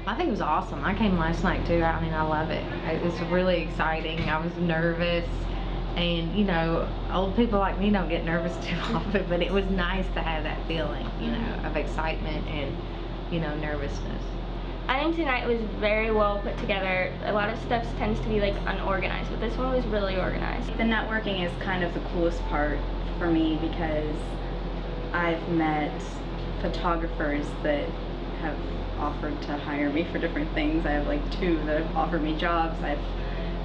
I think it was awesome. I came last night too. I mean, I love it. It was really exciting. I was nervous, and you know, old people like me don't get nervous too often, but it was nice to have that feeling, you know, of excitement and, you know, nervousness. I think tonight was very well put together. A lot of stuff tends to be like unorganized, but this one was really organized. The networking is kind of the coolest part for me because I've met photographers that have offered to hire me for different things. I have like 2 that have offered me jobs. I've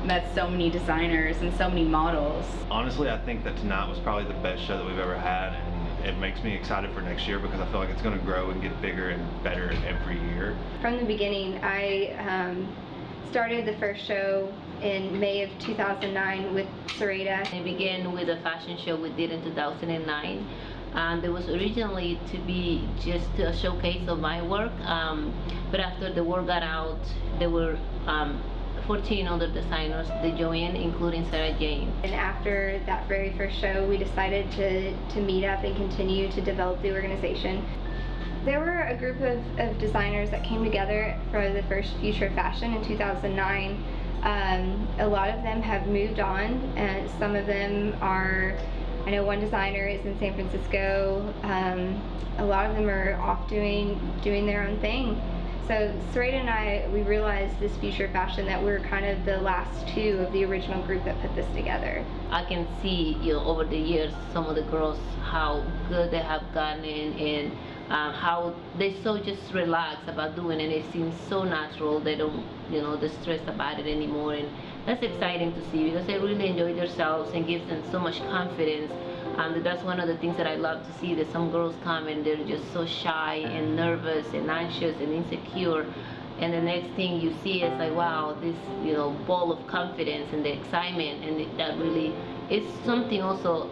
met so many designers and so many models. Honestly, I think that tonight was probably the best show that we've ever had, and it makes me excited for next year because I feel like it's going to grow and get bigger and better every year. From the beginning, I started the first show in May of 2009 with Sarita. It began with a fashion show we did in 2009. And it was originally to be just a showcase of my work, but after the word got out, there were 14 other designers that joined, including Sarah Jane. And after that very first show, we decided to meet up and continue to develop the organization. There were a group of designers that came together for the first Future of Fashion in 2009. A lot of them have moved on, and some of them are, I know one designer is in San Francisco. A lot of them are off doing their own thing. So Sarita and I, we realized this Future of Fashion that we're kind of the last 2 of the original group that put this together. I can see, you know, over the years, some of the girls, how good they have gotten and how they're so just relaxed about doing it. It seems so natural. They don't, you know, they're stressed about it anymore, and that's exciting to see because they really enjoy themselves and gives them so much confidence. That's one of the things that I love to see, that some girls come and they're just so shy and nervous and anxious and insecure, and the next thing you see is like, wow, this, you know, ball of confidence and the excitement, and that really is something also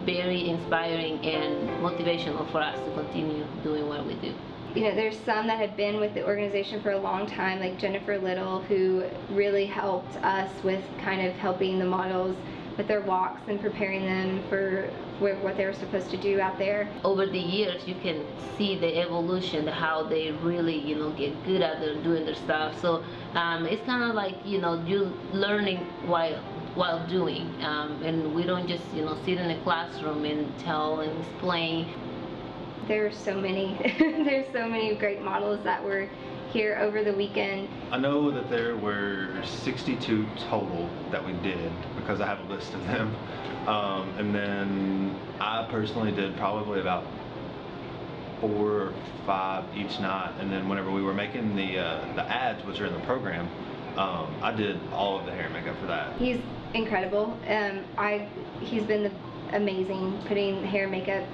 very inspiring and motivational for us to continue doing what we do. You know, there's some that have been with the organization for a long time, like Jennifer Little, who really helped us with kind of helping the models with their walks and preparing them for what they were supposed to do out there. Over the years, you can see the evolution, how they really, you know, get good at doing their stuff. So it's kind of like, you know, you learning while doing, and we don't just, you know, sit in a classroom and tell and explain. There's so many, there's so many great models that were here over the weekend. I know that there were 62 total that we did because I have a list of them, and then I personally did probably about 4 or 5 each night, and then whenever we were making the ads, which are in the program, I did all of the hair and makeup for that. He's incredible. He's been amazing putting hair and makeup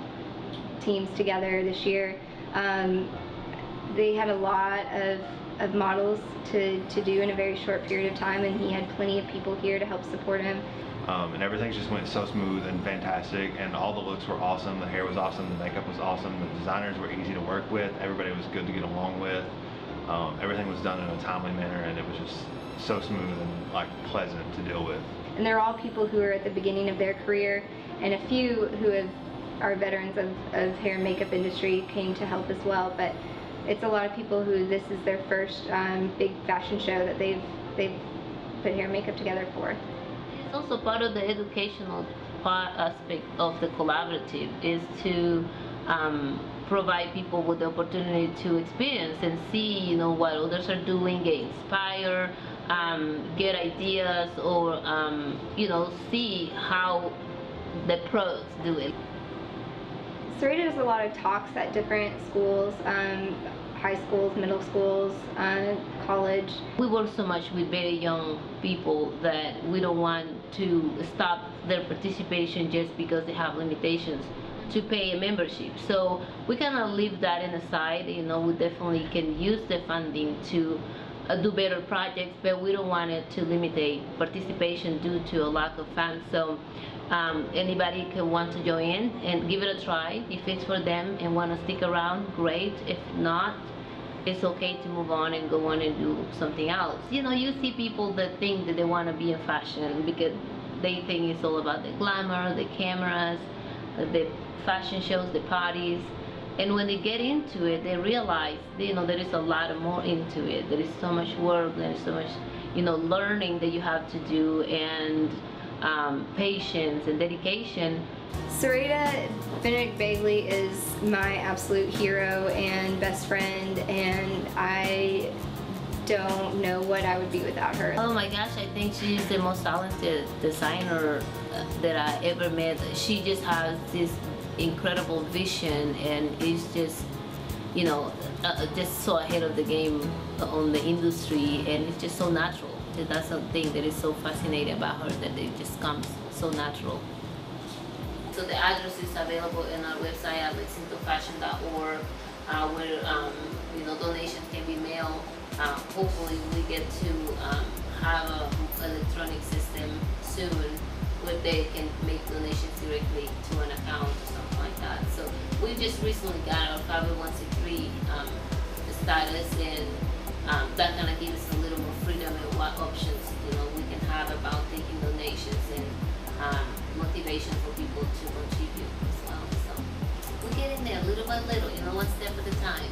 teams together this year. They had a lot of models to do in a very short period of time, and he had plenty of people here to help support him. And everything just went so smooth and fantastic, and all the looks were awesome. The hair was awesome, the makeup was awesome, the designers were easy to work with, everybody was good to get along with. Everything was done in a timely manner, and it was just so smooth and like pleasant to deal with. And they're all people who are at the beginning of their career, and a few who are veterans of hair and makeup industry came to help as well. But it's a lot of people who this is their first big fashion show that they've put hair and makeup together for. It's also part of the educational aspect of the collaborative is to provide people with the opportunity to experience and see, what others are doing, get inspired, get ideas, or see how the pros do it. Serena does a lot of talks at different schools, high schools, middle schools, college. We work so much with very young people that we don't want to stop their participation just because they have limitations to pay a membership. So we kind of leave that in aside. We definitely can use the funding to do better projects, but we don't want it to limit participation due to a lack of funds. So anybody can want to join and give it a try. If it's for them and want to stick around, great. If not, it's okay to move on and go on and do something else. You see people that think that they want to be in fashion because they think it's all about the glamour, the cameras, the fashion shows, the parties. And when they get into it, they realize, there is a lot more into it. There is so much work, there is so much, learning that you have to do, and patience and dedication. Sarita Benedict Bagley is my absolute hero and best friend, and I don't know what I would be without her. Oh my gosh, I think she's the most talented designer that I ever met. She just has this incredible vision, and is just, just so ahead of the game on the industry, and it's just so natural. That's something that is so fascinating about her, that it just comes so natural. So the address is available in our website at lexingtonfashion.org, where donations can be mailed. Hopefully we get to have an electronic system soon where they can make donations directly to an account or something like that. So we just recently got our 501c3 status, and that kind of gives us a little more freedom in what options we can have about taking donations, and motivation for people to contribute as well. So we're getting there little by little, one step at a time.